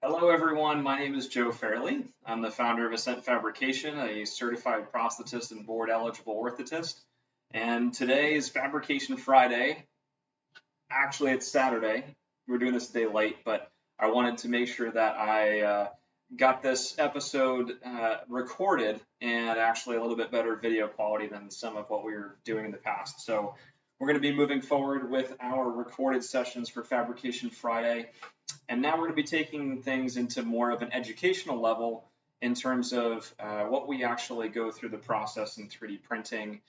Hello, everyone. My name is Joe Fairley. I'm the founder of Ascent Fabrication, a certified prosthetist and board eligible orthotist. And today is Fabrication Friday. Actually, it's Saturday. We're doing this a day late, but I wanted to make sure that I got this episode recorded and actually a little bit better video quality than some of what we were doing in the past. So we're going to be moving forward with our recorded sessions for Fabrication Friday. And now we're going to be taking things into more of an educational level in terms of what we actually go through the process in 3D printing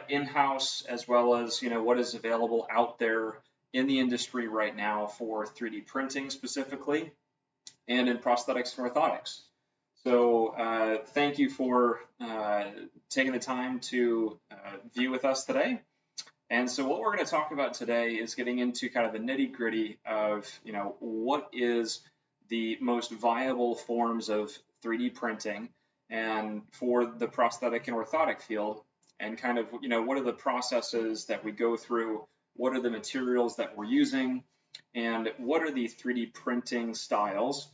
in-house, as well as what is available out there in the industry right now for 3D printing specifically, and in prosthetics and orthotics. So thank you for taking the time to view with us today. And so what we're going to talk about today is getting into kind of the nitty gritty of, what is the most viable forms of 3D printing and for the prosthetic and orthotic field, and kind of, what are the processes that we go through, what are the materials that we're using, and what are the 3D printing styles,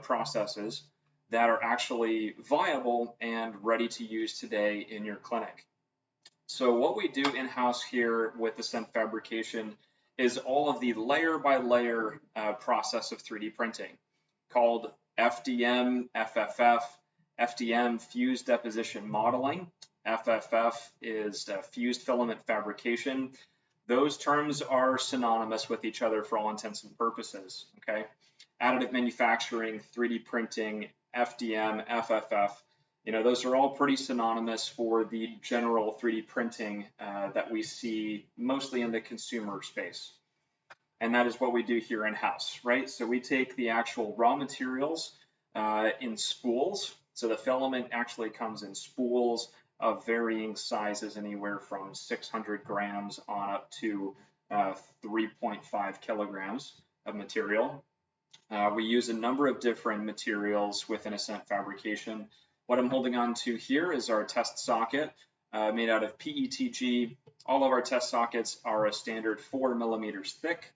processes that are actually viable and ready to use today in your clinic. So what we do in-house here with Ascent Fabrication is all of the layer by layer process of 3D printing called FDM, FFF, FDM, fused deposition modeling. FFF is fused filament fabrication. Those terms are synonymous with each other for all intents and purposes, okay? Additive manufacturing, 3D printing, FDM, FFF, those are all pretty synonymous for the general 3D printing that we see mostly in the consumer space. And that is what we do here in-house, right? So we take the actual raw materials in spools. So the filament actually comes in spools of varying sizes, anywhere from 600 grams on up to 3.5 kilograms of material. We use a number of different materials within Ascent Fabrication. What I'm holding on to here is our test socket made out of PETG. All of our test sockets are a standard 4 millimeters thick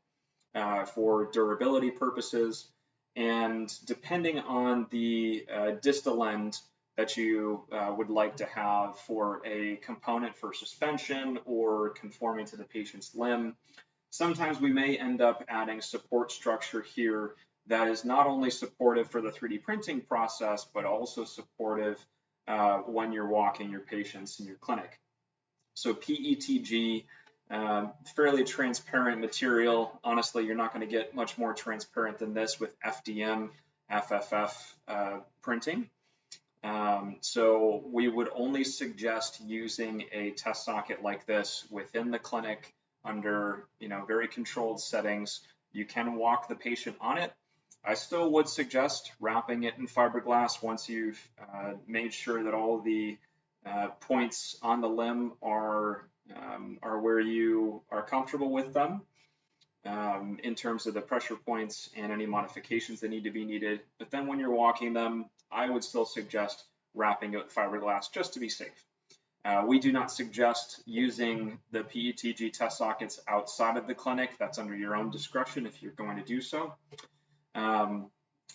for durability purposes. And depending on the distal end that you would like to have for a component for suspension or conforming to the patient's limb, sometimes we may end up adding support structure here that is not only supportive for the 3D printing process, but also supportive when you're walking your patients in your clinic. So PETG, fairly transparent material. Honestly, you're not going to get much more transparent than this with FDM, FFF printing. So we would only suggest using a test socket like this within the clinic under, very controlled settings. You can walk the patient on it. I still would suggest wrapping it in fiberglass once you've made sure that all the points on the limb are where you are comfortable with them in terms of the pressure points and any modifications that need to be needed. But then when you're walking them, I would still suggest wrapping it with fiberglass just to be safe. We do not suggest using the PETG test sockets outside of the clinic. That's under your own discretion if you're going to do so.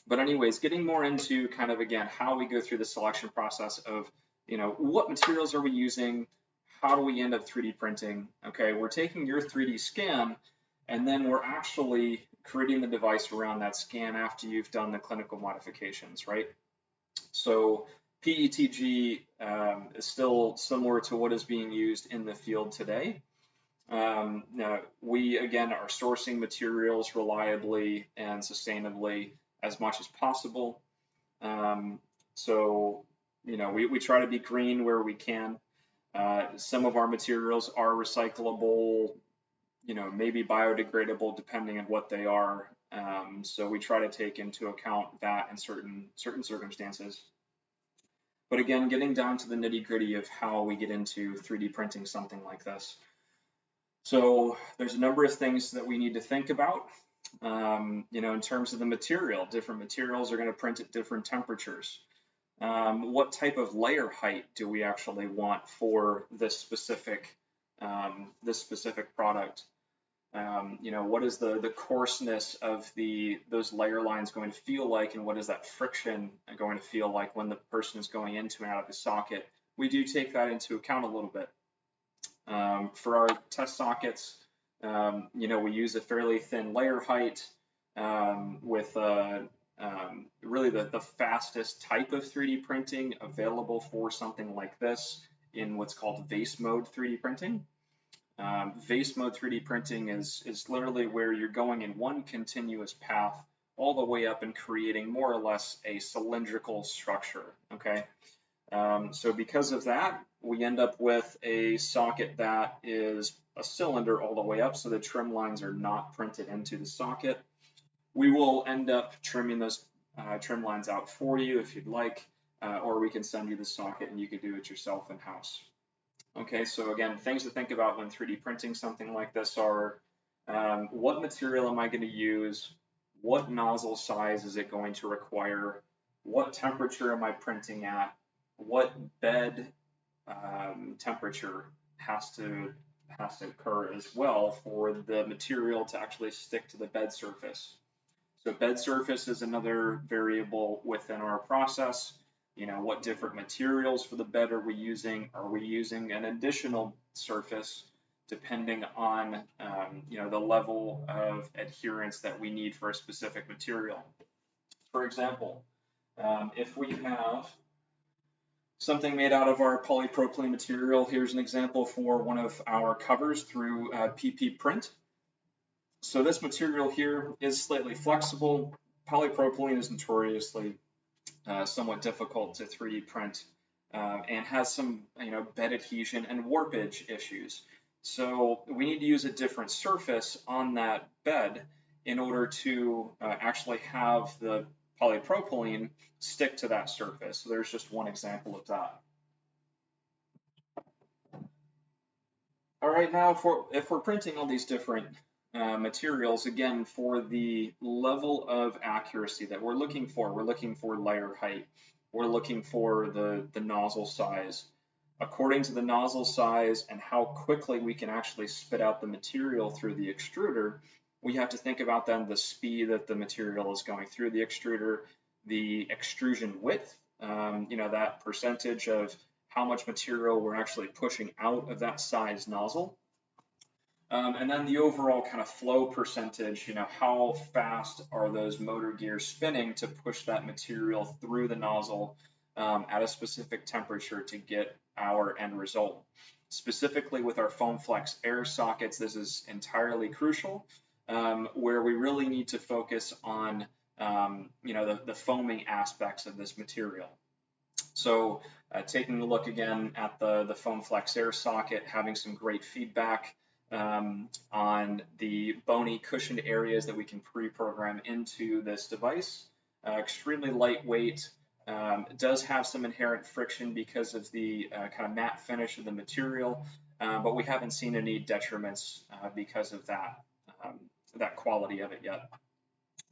But anyways, getting more into kind of, again, how we go through the selection process of, what materials are we using? How do we end up 3D printing? Okay, we're taking your 3D scan, and then we're actually creating the device around that scan after you've done the clinical modifications, right? So PETG is still similar to what is being used in the field today. Now, we, again, are sourcing materials reliably and sustainably as much as possible. So, we try to be green where we can. Some of our materials are recyclable, maybe biodegradable depending on what they are. So we try to take into account that in certain circumstances. But again, getting down to the nitty gritty of how we get into 3D printing something like this. So there's a number of things that we need to think about, in terms of the material. Different materials are going to print at different temperatures. What type of layer height do we actually want for this specific product? What is the coarseness of those layer lines going to feel like, and what is that friction going to feel like when the person is going into and out of the socket? We do take that into account a little bit. For our test sockets, we use a fairly thin layer height with really the fastest type of 3D printing available for something like this in what's called Vase mode 3D printing. Vase mode 3D printing is literally where you're going in one continuous path all the way up and creating more or less a cylindrical structure, okay? So because of that, we end up with a socket that is a cylinder all the way up, so the trim lines are not printed into the socket. We will end up trimming those trim lines out for you if you'd like, or we can send you the socket and you can do it yourself in-house. Okay, so again, things to think about when 3D printing something like this are, what material am I going to use? What nozzle size is it going to require? What temperature am I printing at? What bed temperature has to occur as well for the material to actually stick to the bed surface? So bed surface is another variable within our process. What different materials for the bed are we using? Are we using an additional surface depending on the level of adherence that we need for a specific material? For example, if we have something made out of our polypropylene material, here's an example for one of our covers through PP print. So this material here is slightly flexible. Polypropylene is notoriously somewhat difficult to 3D print and has some bed adhesion and warpage issues. So we need to use a different surface on that bed in order to actually have the polypropylene stick to that surface. So there's just one example of that. All right, now if we're printing all these different materials, again, for the level of accuracy that we're looking for layer height, we're looking for the nozzle size. According to the nozzle size and how quickly we can actually spit out the material through the extruder, we have to think about then the speed that the material is going through the extruder, the extrusion width, that percentage of how much material we're actually pushing out of that size nozzle. And then the overall kind of flow percentage, how fast are those motor gears spinning to push that material through the nozzle at a specific temperature to get our end result. Specifically with our foam flex air sockets, this is entirely crucial, where we really need to focus on the foaming aspects of this material. So taking a look again at the foam flex air socket, having some great feedback on the bony cushioned areas that we can pre-program into this device. Extremely lightweight. It does have some inherent friction because of the kind of matte finish of the material, but we haven't seen any detriments because of that quality of it yet.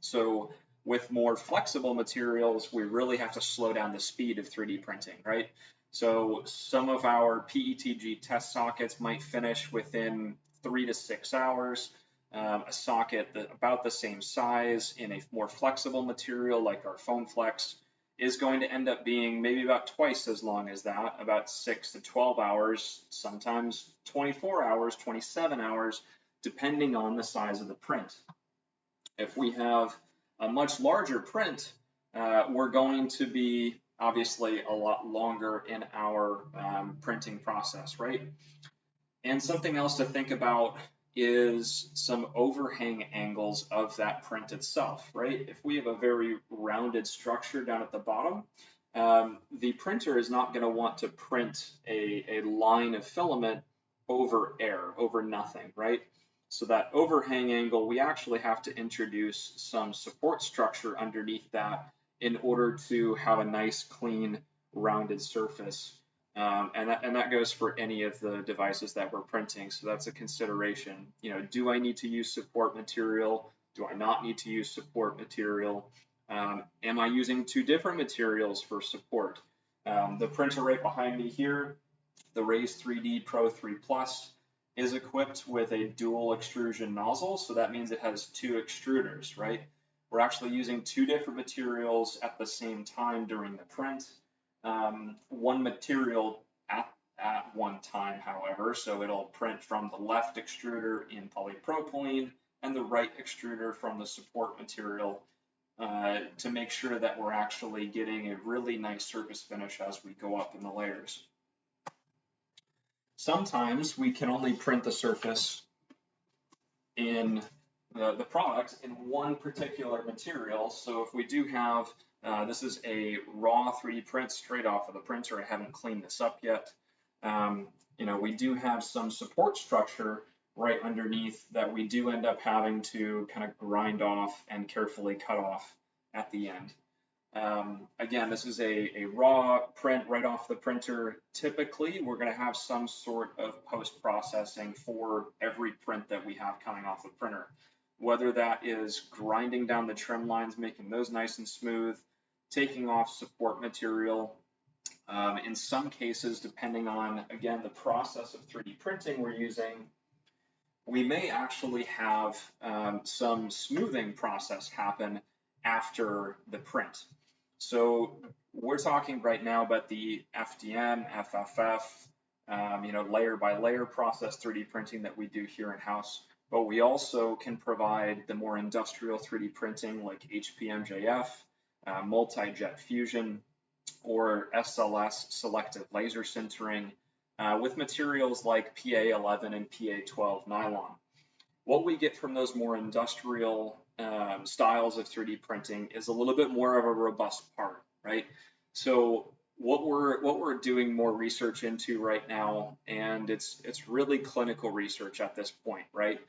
So with more flexible materials, we really have to slow down the speed of 3D printing, right? So some of our PETG test sockets might finish within 3 to 6 hours. A socket about the same size in a more flexible material like our foam flex is going to end up being maybe about twice as long as that, about 6 to 12 hours, sometimes 24 hours, 27 hours, depending on the size of the print. If we have a much larger print, we're going to be obviously a lot longer in our printing process, right? And something else to think about is some overhang angles of that print itself, right? If we have a very rounded structure down at the bottom, the printer is not going to want to print a line of filament over air, over nothing, right? So that overhang angle, we actually have to introduce some support structure underneath that in order to have a nice, clean, rounded surface. And that goes for any of the devices that we're printing. So that's a consideration. Do I need to use support material? Do I not need to use support material? Am I using two different materials for support? The printer right behind me here, the Raise 3D Pro 3 Plus, is equipped with a dual extrusion nozzle, so that means it has two extruders, right? We're actually using two different materials at the same time during the print. One material at one time, however, so it'll print from the left extruder in polypropylene and the right extruder from the support material to make sure that we're actually getting a really nice surface finish as we go up in the layers. Sometimes we can only print the surface in the product in one particular material. So if we do have, this is a raw 3D print straight off of the printer. I haven't cleaned this up yet. We do have some support structure right underneath that we do end up having to kind of grind off and carefully cut off at the end. Again, this is a raw print right off the printer. Typically, we're going to have some sort of post-processing for every print that we have coming off the printer, whether that is grinding down the trim lines, making those nice and smooth, taking off support material. In some cases, depending on, again, the process of 3D printing we're using, we may actually have some smoothing process happen after the print. So we're talking right now about the FDM, FFF, layer by layer process 3D printing that we do here in-house, but we also can provide the more industrial 3D printing like HPMJF, multi-jet fusion, or SLS, selective laser sintering, with materials like PA11 and PA12 nylon. What we get from those more industrial styles of 3D printing is a little bit more of a robust part, right? So what we're doing more research into right now, and it's really clinical research at this point, right?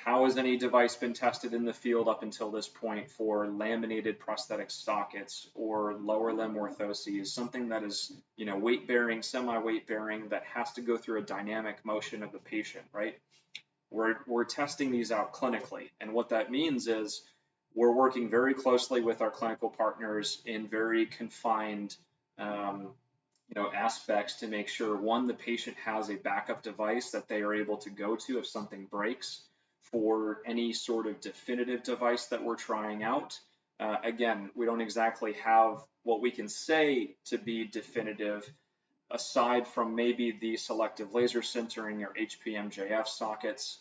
How has any device been tested in the field up until this point for laminated prosthetic sockets or lower limb orthoses, something that is, weight bearing, semi-weight bearing, that has to go through a dynamic motion of the patient, right? We're testing these out clinically, and what that means is we're working very closely with our clinical partners in very confined, aspects to make sure, one, the patient has a backup device that they are able to go to if something breaks. For any sort of definitive device that we're trying out, again, we don't exactly have what we can say to be definitive, aside from maybe the selective laser sintering or HPMJF sockets,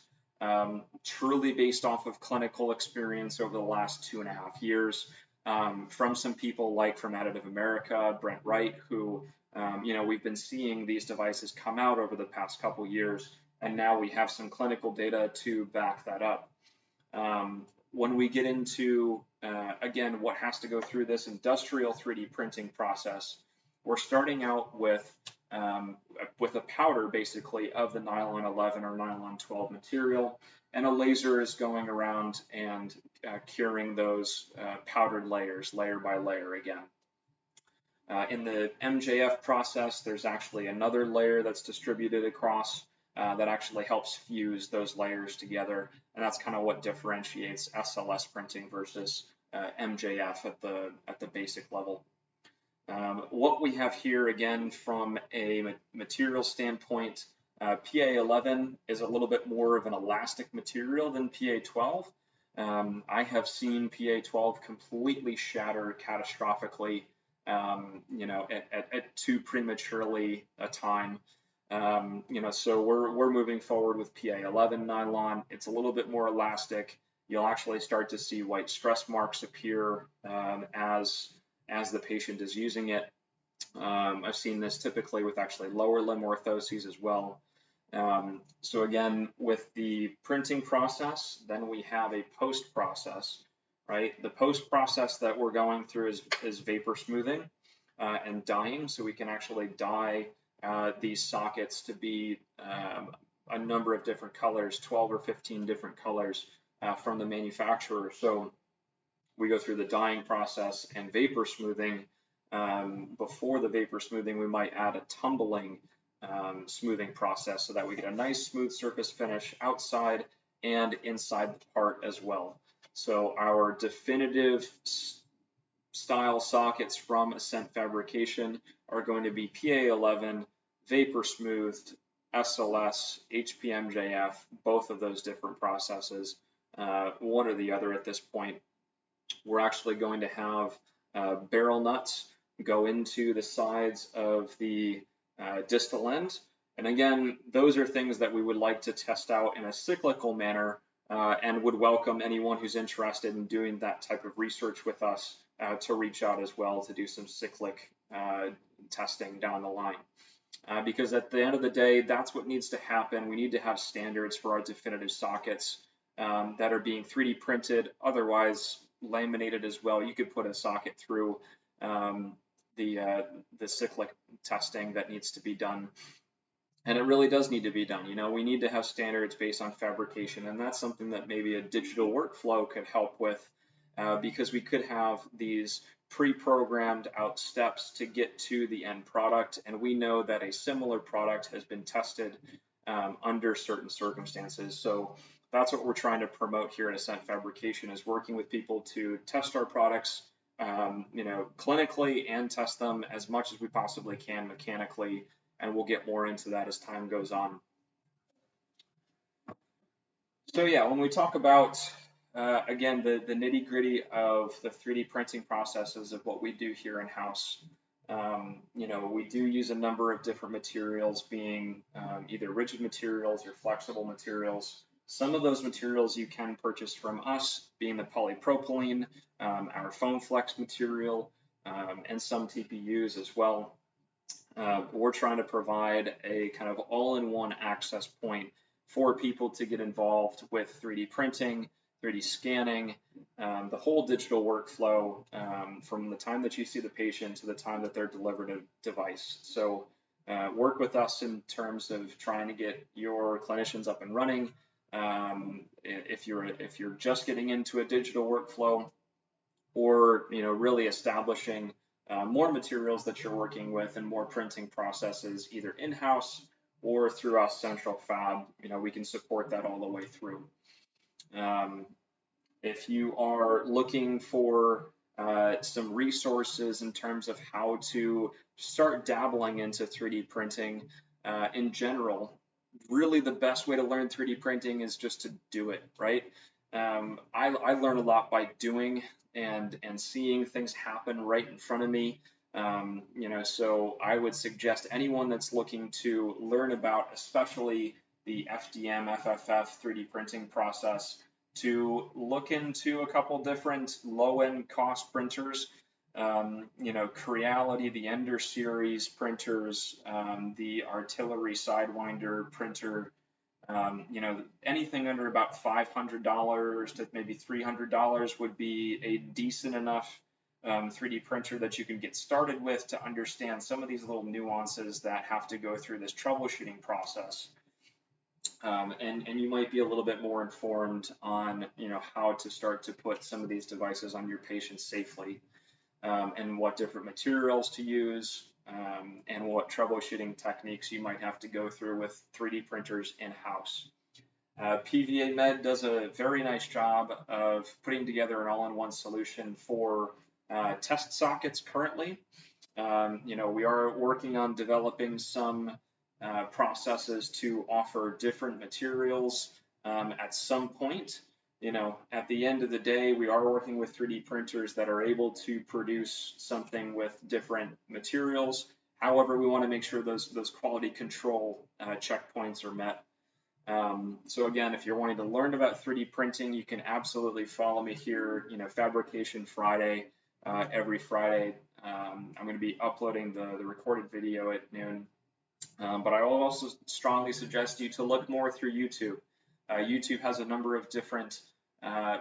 truly based off of clinical experience over the last 2.5 years, from some people like from Additive America, Brent Wright, who, we've been seeing these devices come out over the past couple years, and now we have some clinical data to back that up. When we get into, again, what has to go through this industrial 3D printing process, we're starting out with a powder, basically, of the nylon 11 or nylon 12 material, and a laser is going around and curing those powdered layers, layer by layer again. In the MJF process, there's actually another layer that's distributed across that actually helps fuse those layers together, and that's kind of what differentiates SLS printing versus MJF at the basic level. What we have here, again, from a material standpoint, PA11 is a little bit more of an elastic material than PA12. I have seen PA12 completely shatter catastrophically, at too prematurely a time. So we're moving forward with PA11 nylon. It's a little bit more elastic. You'll actually start to see white stress marks appear as the patient is using it. I've seen this typically with actually lower limb orthoses as well. So again, with the printing process, then we have a post process, right? The post process that we're going through is vapor smoothing and dyeing, so we can actually dye these sockets to be a number of different colors, 12 or 15 different colors from the manufacturer. So we go through the dyeing process and vapor smoothing. Before the vapor smoothing, we might add a tumbling smoothing process so that we get a nice smooth surface finish outside and inside the part as well. So our definitive style sockets from Ascent Fabrication are going to be PA11, vapor smoothed, SLS, HPMJF, both of those different processes, one or the other at this point. We're actually going to have barrel nuts go into the sides of the distal end. And again, those are things that we would like to test out in a cyclical manner, and would welcome anyone who's interested in doing that type of research with us to reach out as well to do some cyclic testing down the line. Because at the end of the day, that's what needs to happen. We need to have standards for our definitive sockets that are being 3D printed, otherwise laminated as well. You could put a socket through the cyclic testing that needs to be done. And it really does need to be done. We need to have standards based on fabrication, and that's something that maybe a digital workflow could help with, because we could have these pre-programmed out steps to get to the end product, and we know that a similar product has been tested under certain circumstances. So that's what we're trying to promote here at Ascent Fabrication, is working with people to test our products clinically and test them as much as we possibly can mechanically, and we'll get more into that as time goes on. So yeah, when we talk about again, the nitty-gritty of the 3D printing processes of what we do here in-house, we do use a number of different materials, being either rigid materials or flexible materials. Some of those materials you can purchase from us, being the polypropylene, our foam flex material, and some TPUs as well. We're trying to provide a kind of all-in-one access point for people to get involved with 3D printing, 3D scanning, the whole digital workflow, from the time that you see the patient to the time that they're delivered a device. So work with us in terms of trying to get your clinicians up and running. If you're just getting into a digital workflow, or really establishing more materials that you're working with and more printing processes, either in-house or through us central fab, we can support that all the way through. If you are looking for some resources in terms of how to start dabbling into 3D printing in general, really the best way to learn 3D printing is just to do it, right? I learn a lot by doing and seeing things happen right in front of me. So I would suggest anyone that's looking to learn about, especially the FDM, FFF 3D printing process, to look into a couple different low-end cost printers. Creality, the Ender series printers, the Artillery Sidewinder printer, anything under about $500 to maybe $300 would be a decent enough 3D printer that you can get started with to understand some of these little nuances that have to go through this troubleshooting process. And you might be a little bit more informed on, how to start to put some of these devices on your patients safely, and what different materials to use, and what troubleshooting techniques you might have to go through with 3D printers in-house. PVA Med does a very nice job of putting together an all-in-one solution for test sockets currently. We are working on developing some processes to offer different materials at some point. At the end of the day, we are working with 3D printers that are able to produce something with different materials. However, we want to make sure those quality control checkpoints are met. So again, if you're wanting to learn about 3D printing, you can absolutely follow me here, Fabrication Friday, every Friday. I'm going to be uploading the recorded video at noon. But I will also strongly suggest you to look more through YouTube. YouTube has a number of different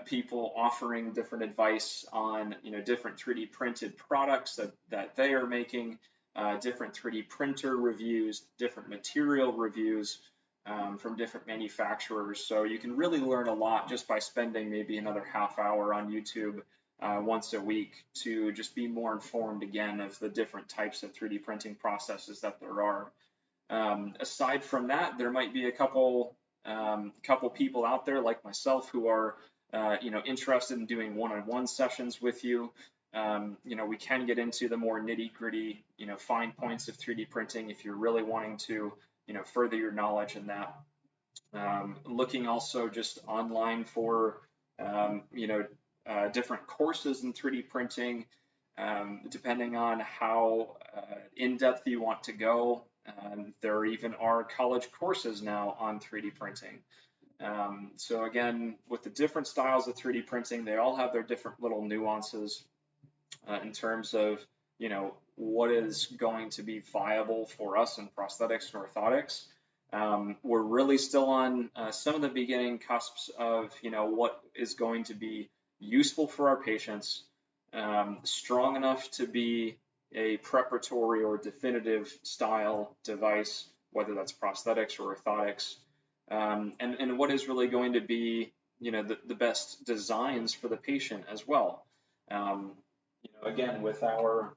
people offering different advice on different 3D printed products that they are making, different 3D printer reviews, different material reviews from different manufacturers. So you can really learn a lot just by spending maybe another half hour on YouTube once a week to just be more informed again of the different types of 3D printing processes that there are. Aside from that, there might be a couple people out there like myself who are interested in doing one-on-one sessions with you. We can get into the more nitty-gritty, fine points of 3D printing if you're really wanting to further your knowledge in that. Looking also just online for different courses in 3D printing, depending on how in-depth you want to go. There even are college courses now on 3D printing. So again, with the different styles of 3D printing, they all have their different little nuances in terms of, what is going to be viable for us in prosthetics and orthotics. We're really still on some of the beginning cusps of, what is going to be useful for our patients, strong enough to be a preparatory or definitive style device, whether that's prosthetics or orthotics, and what is really going to be, the best designs for the patient as well. Again, with our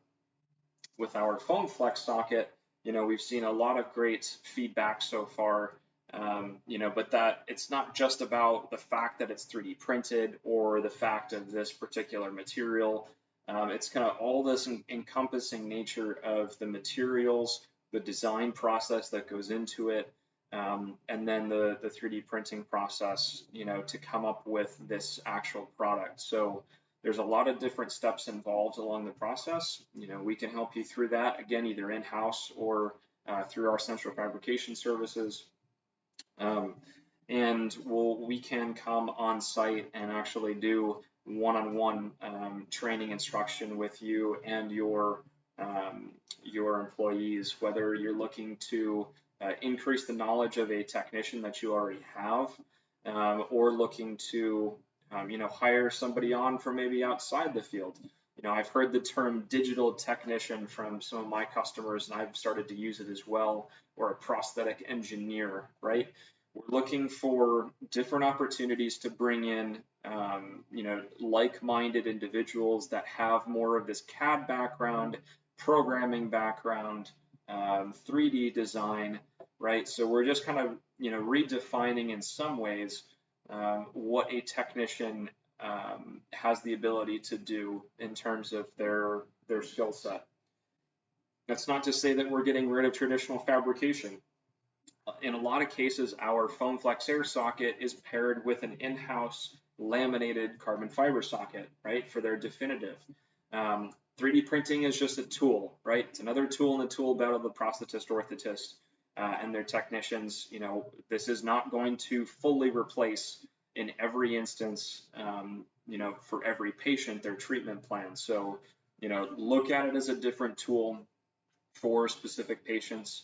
foam flex socket, we've seen a lot of great feedback so far. But that it's not just about the fact that it's 3D printed or the fact of this particular material. It's kind of all this encompassing nature of the materials, the design process that goes into it, and then the 3D printing process, to come up with this actual product. So there's a lot of different steps involved along the process. We can help you through that, again, either in-house or through our central fabrication services. And we can come on site and actually do one-on-one training instruction with you and your employees, whether you're looking to increase the knowledge of a technician that you already have, or looking to hire somebody on from maybe outside the field. I've heard the term digital technician from some of my customers, and I've started to use it as well, or a prosthetic engineer, right? We're looking for different opportunities to bring in, like-minded individuals that have more of this CAD background, programming background, 3D design, right? So we're just kind of, redefining in some ways what a technician has the ability to do in terms of their skill set. That's not to say that we're getting rid of traditional fabrication. In a lot of cases, our foam flex air socket is paired with an in-house laminated carbon fiber socket, right, for their definitive. 3D printing is just a tool, right? It's another tool in the tool belt of the prosthetist, orthotist, and their technicians. This is not going to fully replace in every instance, for every patient, their treatment plan. So, look at it as a different tool for specific patients.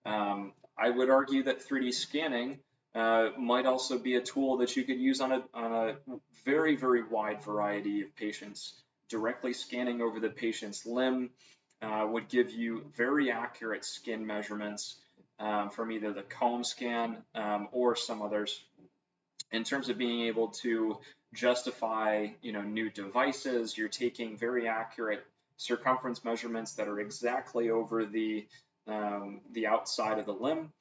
I would argue that 3D scanning might also be a tool that you could use on a very, very wide variety of patients. Directly scanning over the patient's limb would give you very accurate skin measurements from either the comb scan or some others. In terms of being able to justify, new devices, you're taking very accurate circumference measurements that are exactly over the outside of the limb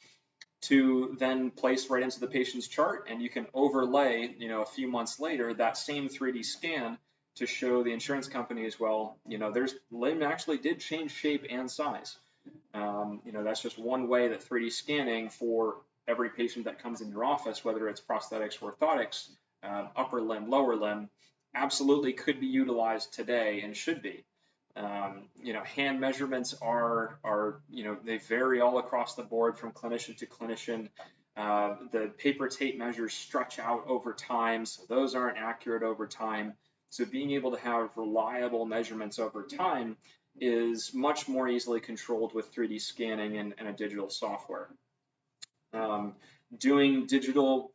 to then place right into the patient's chart, and you can overlay, a few months later, that same 3D scan to show the insurance company as well, there's limb actually did change shape and size. That's just one way that 3D scanning for every patient that comes in your office, whether it's prosthetics or orthotics, upper limb, lower limb, absolutely could be utilized today and should be. Hand measurements are they vary all across the board from clinician to clinician. The paper tape measures stretch out over time, so those aren't accurate over time. So being able to have reliable measurements over time is much more easily controlled with 3D scanning and a digital software. Doing digital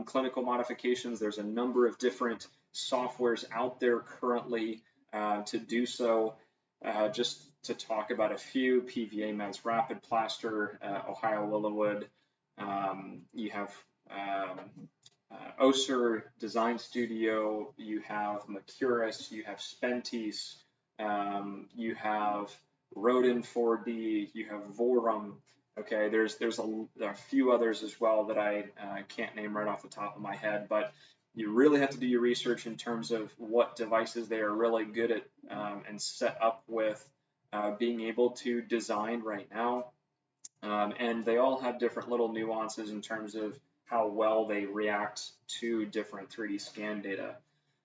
clinical modifications, there's a number of different softwares out there currently to do so. Just to talk about a few, PVA Meds Rapid Plaster, Ohio Willowwood, you have Oser Design Studio, you have Mercurus, you have Spentis, you have Rodin 4D, you have Vorum. Okay, there's a few others as well that I can't name right off the top of my head, but you really have to do your research in terms of what devices they are really good at and set up with being able to design right now. And they all have different little nuances in terms of how well they react to different 3D scan data.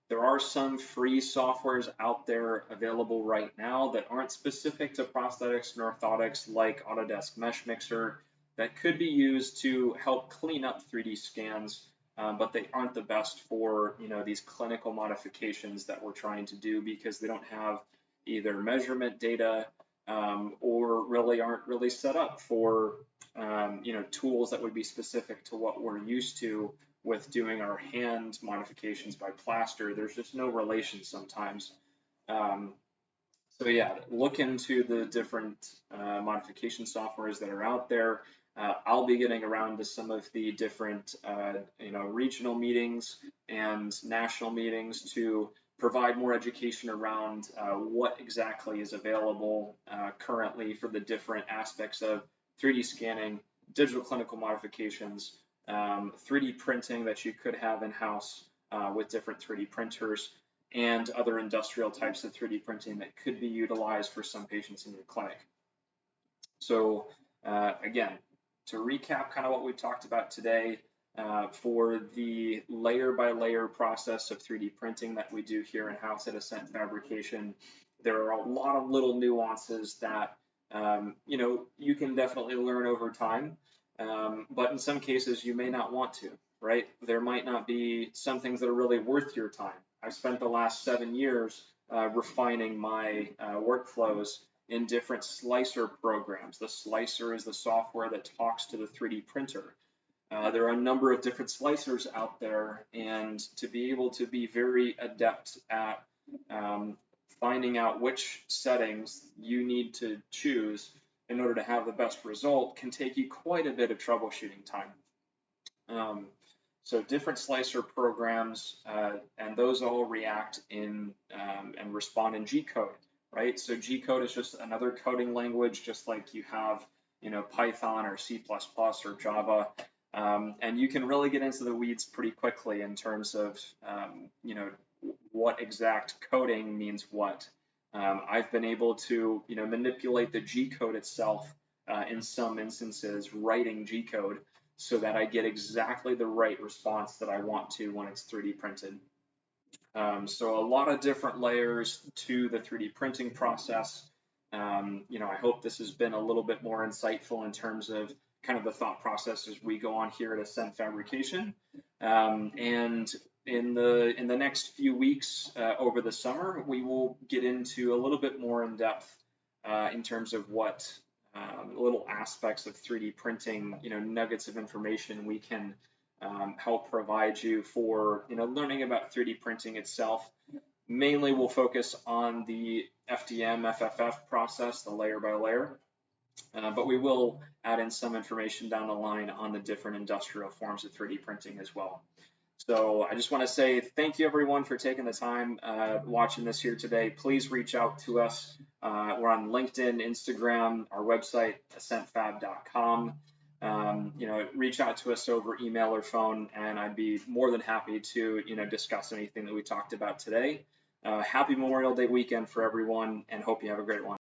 There are some free softwares out there available right now that aren't specific to prosthetics and orthotics, like Autodesk Mesh Mixer, that could be used to help clean up 3D scans, but they aren't the best for these clinical modifications that we're trying to do because they don't have either measurement data or really aren't really set up for tools that would be specific to what we're used to with doing our hand modifications by plaster. There's just no relation sometimes. So yeah, look into the different modification softwares that are out there. I'll be getting around to some of the different regional meetings and national meetings to provide more education around what exactly is available currently for the different aspects of 3D scanning, digital clinical modifications, 3D printing that you could have in-house with different 3D printers, and other industrial types of 3D printing that could be utilized for some patients in your clinic. So again, to recap kind of what we've talked about today, for the layer by layer process of 3D printing that we do here in-house at Ascent Fabrication, there are a lot of little nuances that you can definitely learn over time, but in some cases you may not want to, right? There might not be some things that are really worth your time. I've spent the last 7 years refining my workflows in different slicer programs. The slicer is the software that talks to the 3D printer. There are a number of different slicers out there, and to be able to be very adept at finding out which settings you need to choose in order to have the best result can take you quite a bit of troubleshooting time. So different slicer programs, and those all react in and respond in G-code, right? So G-code is just another coding language, just like you have, Python or C++ or Java. And you can really get into the weeds pretty quickly in terms of, what exact coding means what. I've been able to, manipulate the G code itself in some instances, writing G code so that I get exactly the right response that I want to when it's 3D printed. So a lot of different layers to the 3D printing process. I hope this has been a little bit more insightful in terms of kind of the thought process as we go on here at Ascent Fabrication. And in the next few weeks over the summer, we will get into a little bit more in depth in terms of what little aspects of 3D printing, nuggets of information we can help provide you for, learning about 3D printing itself. Mainly, we'll focus on the FDM, FFF process, the layer by layer. But we will add in some information down the line on the different industrial forms of 3D printing as well. So I just want to say thank you everyone for taking the time watching this here today. Please reach out to us. We're on LinkedIn, Instagram, our website, ascentfab.com. Reach out to us over email or phone, and I'd be more than happy to, discuss anything that we talked about today. Happy Memorial Day weekend for everyone, and hope you have a great one.